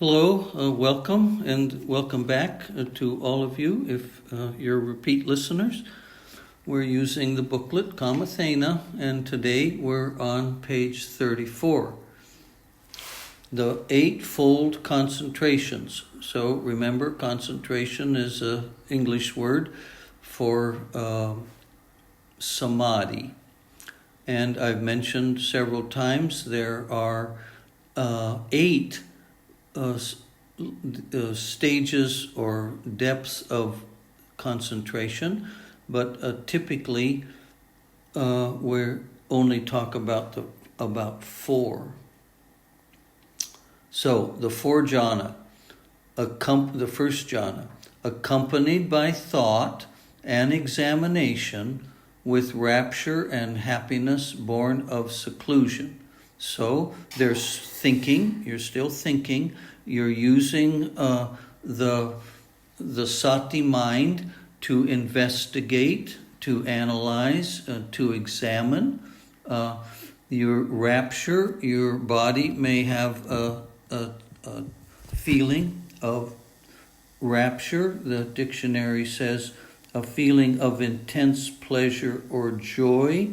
Hello, welcome back to all of you. If you're repeat listeners, we're using the booklet Kamatthana, and today we're on page 34. The eightfold concentrations. So remember, concentration is an English word for samadhi. And I've mentioned several times there are eight stages or depths of concentration, but typically we only talk about four. So the four jhana, the first jhana, accompanied by thought and examination with rapture and happiness born of seclusion. So there's thinking, you're still thinking, you're using the sati mind to investigate, to analyze, to examine. Your rapture, your body may have a feeling of rapture. The dictionary says a feeling of intense pleasure or joy.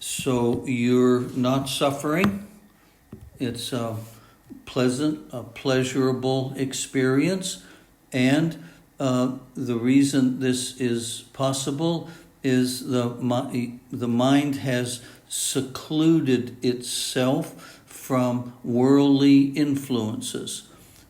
So you're not suffering. It's a pleasurable experience. And the reason this is possible is the mind has secluded itself from worldly influences.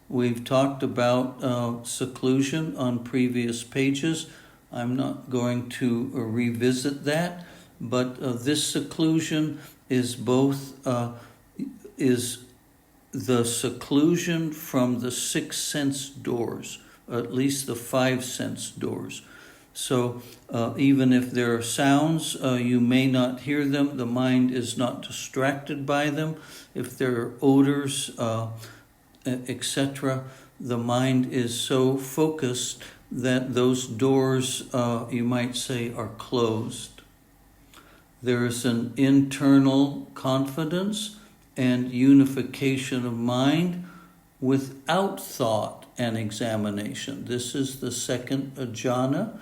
We've talked about seclusion on previous pages. I'm not going to revisit that. But this seclusion is is the seclusion from the six sense doors, at least the five sense doors. So even if there are sounds, you may not hear them. The mind is not distracted by them. If there are odors, etc., the mind is so focused that those doors, you might say, are closed. There is an internal confidence and unification of mind without thought and examination. This is the second jhana.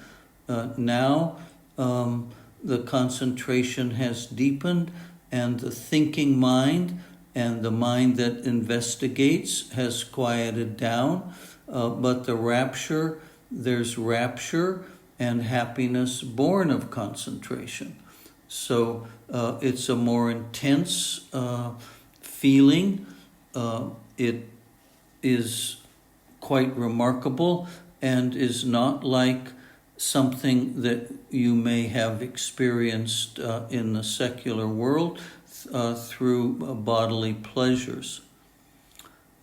Now the concentration has deepened, and the thinking mind and the mind that investigates has quieted down. But there's rapture and happiness born of concentration. So it's a more intense feeling. It is quite remarkable and is not like something that you may have experienced in the secular world through bodily pleasures.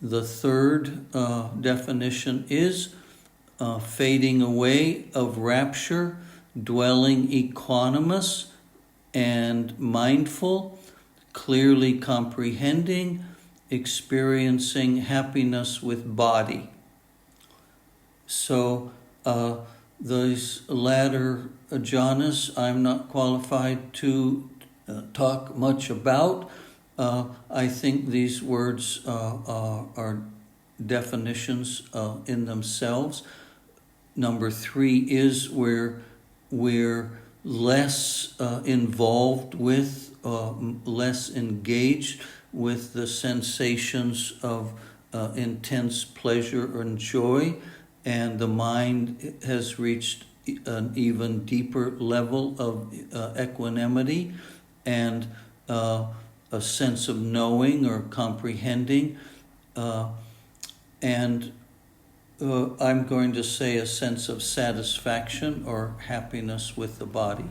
The third definition is fading away of rapture, dwelling equanimous and mindful, clearly comprehending, experiencing happiness with body. So those latter jhanas I'm not qualified to talk much about. I think these words are definitions in themselves. Number 3 is where we're less involved with, less engaged with the sensations of intense pleasure and joy, and the mind has reached an even deeper level of equanimity and a sense of knowing or comprehending, and I'm going to say a sense of satisfaction or happiness with the body.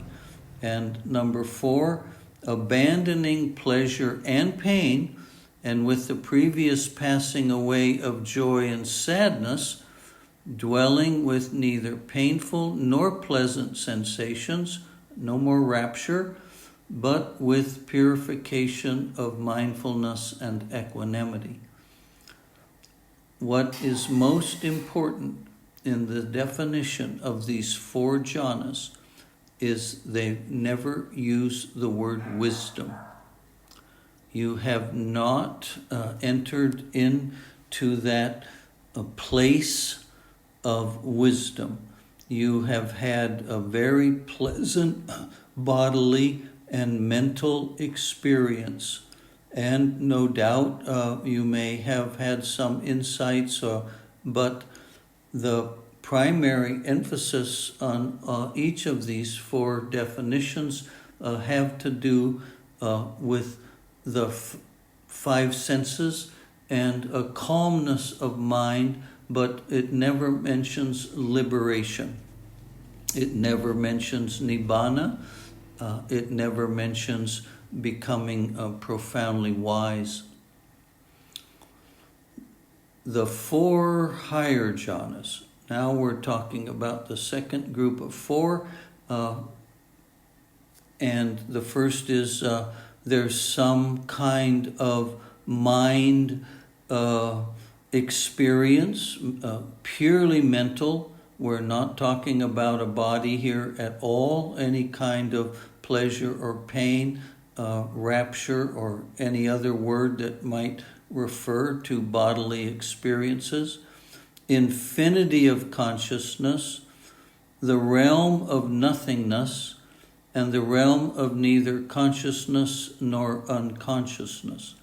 And number 4, abandoning pleasure and pain, and with the previous passing away of joy and sadness, dwelling with neither painful nor pleasant sensations, no more rapture, but with purification of mindfulness and equanimity. What is most important in the definition of these 4 jhanas is they never use the word wisdom. You have not entered into that place of wisdom. You have had a very pleasant bodily and mental experience. And no doubt you may have had some insights, but the primary emphasis on each of these four definitions have to do with the five senses and a calmness of mind, but it never mentions liberation. It never mentions nibbana. It never mentions becoming profoundly wise. The four higher jhanas. Now we're talking about the second group of four. And the first is there's some kind of mind experience, purely mental. We're not talking about a body here at all, any kind of pleasure or pain, rapture, or any other word that might refer to bodily experiences. Infinity of consciousness, the realm of nothingness, and the realm of neither consciousness nor unconsciousness.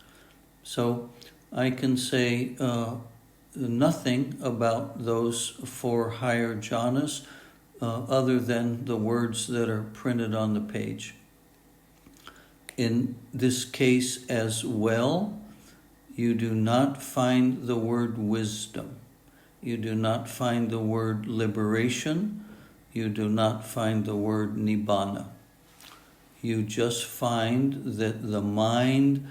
So I can say nothing about those four higher jhanas other than the words that are printed on the page. In this case as well, you do not find the word wisdom. You do not find the word liberation. You do not find the word nibbana. You just find that the mind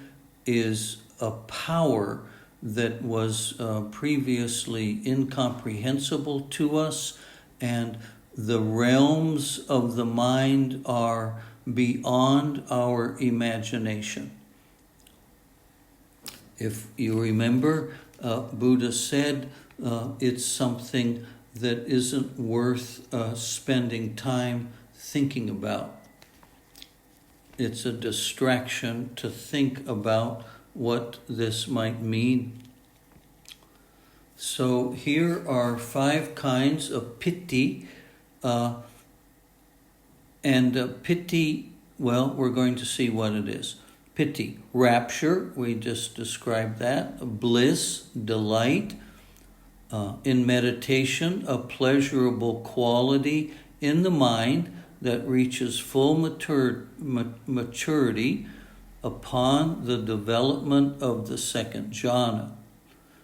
is a power that was previously incomprehensible to us, and the realms of the mind are beyond our imagination. If you remember, Buddha said it's something that isn't worth spending time thinking about. It's a distraction to think about what this might mean. So here are 5 kinds of piti. Piti, well, we're going to see what it is. Piti, rapture, we just described that. Bliss, delight. In meditation, a pleasurable quality in the mind that reaches full maturity upon the development of the second jhana.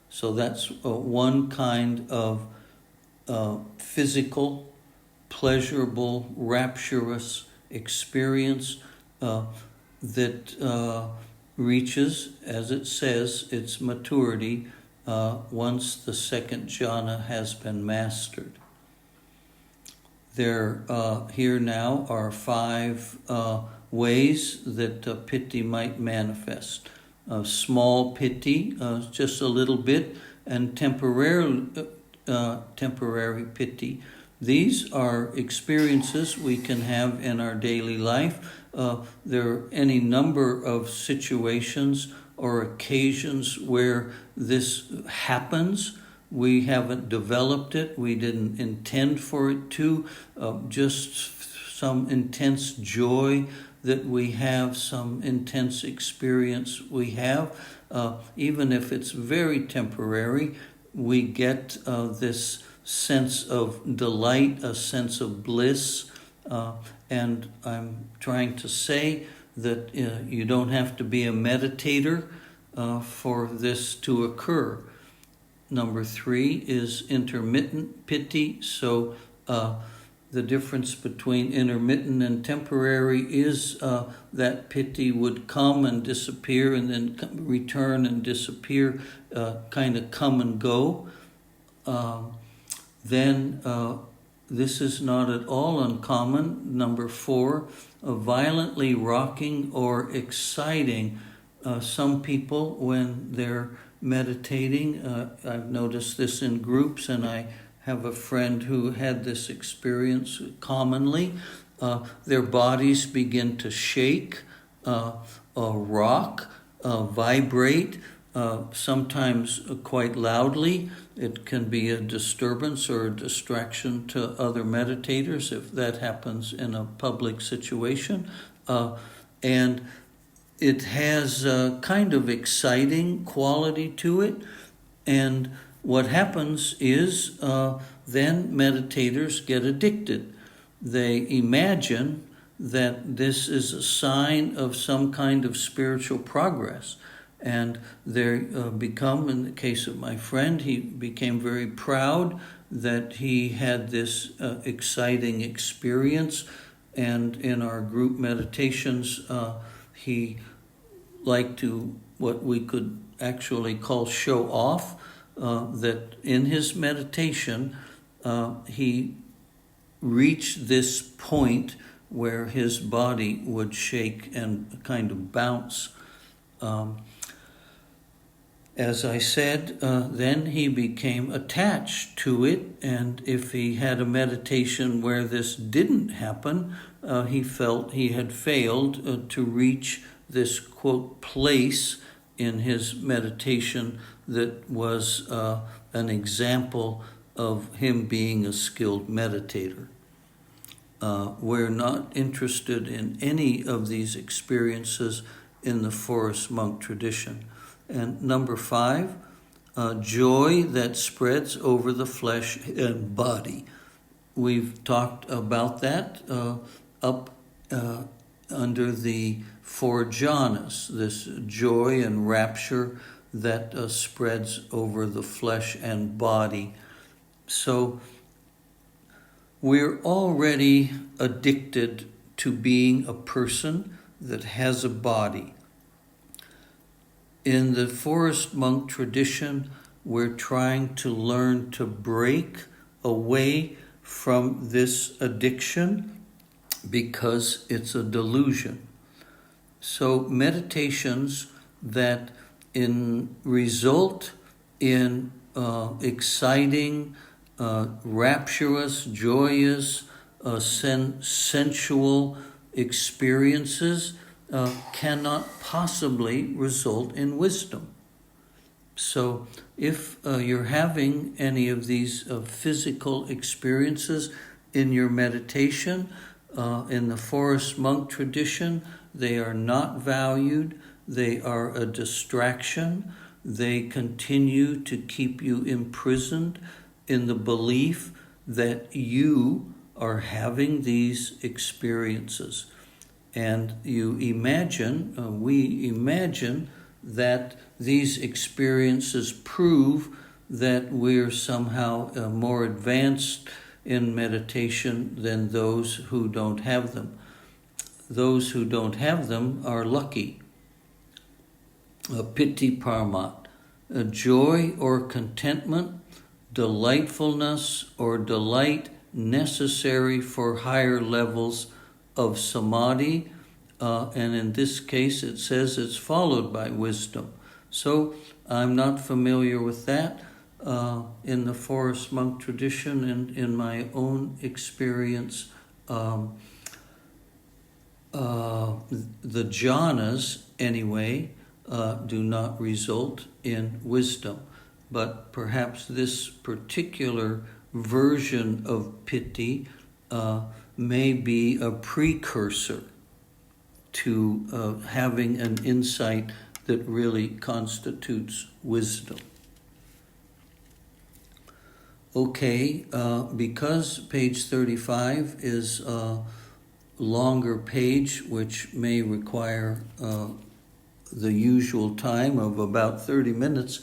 So that's one kind of physical, pleasurable, rapturous experience that reaches, as it says, its maturity once the second jhana has been mastered. There here now are 5 ways that piti might manifest. Small piti, just a little bit, and temporary piti. These are experiences we can have in our daily life. There are any number of situations or occasions where this happens. We haven't developed it. We didn't intend for it to. Just some intense joy that we have, some intense experience we have. Even if it's very temporary, we get this sense of delight, a sense of bliss. And I'm trying to say that you don't have to be a meditator for this to occur. Number 3 is intermittent piti. So the difference between intermittent and temporary is that piti would come and disappear and then return and disappear, kind of come and go. Then this is not at all uncommon. Number 4, violently rocking or exciting. Some people, when they're meditating, I've noticed this in groups, and I have a friend who had this experience commonly. Their bodies begin to shake, rock, vibrate, sometimes quite loudly. It can be a disturbance or a distraction to other meditators if that happens in a public situation. And it has a kind of exciting quality to it. And what happens is then meditators get addicted. They imagine that this is a sign of some kind of spiritual progress. And they become, in the case of my friend, he became very proud that he had this exciting experience. And in our group meditations, he liked to, what we could actually call show off, that in his meditation, he reached this point where his body would shake and kind of bounce. As I said, then he became attached to it, and if he had a meditation where this didn't happen, he felt he had failed to reach this, quote, place in his meditation that was an example of him being a skilled meditator. We're not interested in any of these experiences in the forest monk tradition. And number 5, joy that spreads over the flesh and body. We've talked about that up under the 4 jhanas, this joy and rapture that spreads over the flesh and body. So we're already addicted to being a person that has a body. In the forest monk tradition, we're trying to learn to break away from this addiction because it's a delusion. So meditations that result in exciting, rapturous, joyous, sensual experiences cannot possibly result in wisdom. So if you're having any of these physical experiences in your meditation, in the forest monk tradition, they are not valued. They are a distraction. They continue to keep you imprisoned in the belief that you are having these experiences. And you imagine, we imagine that these experiences prove that we're somehow more advanced in meditation than those who don't have them. Those who don't have them are lucky. Piti parmat, joy or contentment, delightfulness or delight necessary for higher levels of samadhi, and in this case it says it's followed by wisdom. So I'm not familiar with that in the forest monk tradition, and in my own experience, the jhanas anyway do not result in wisdom. But perhaps this particular version of piti may be a precursor to having an insight that really constitutes wisdom. Okay, because page 35 is a longer page, which may require the usual time of about 30 minutes,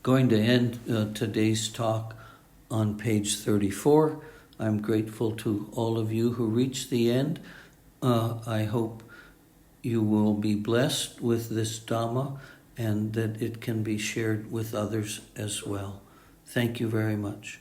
going to end today's talk on page 34. I'm grateful to all of you who reached the end. I hope you will be blessed with this Dhamma and that it can be shared with others as well. Thank you very much.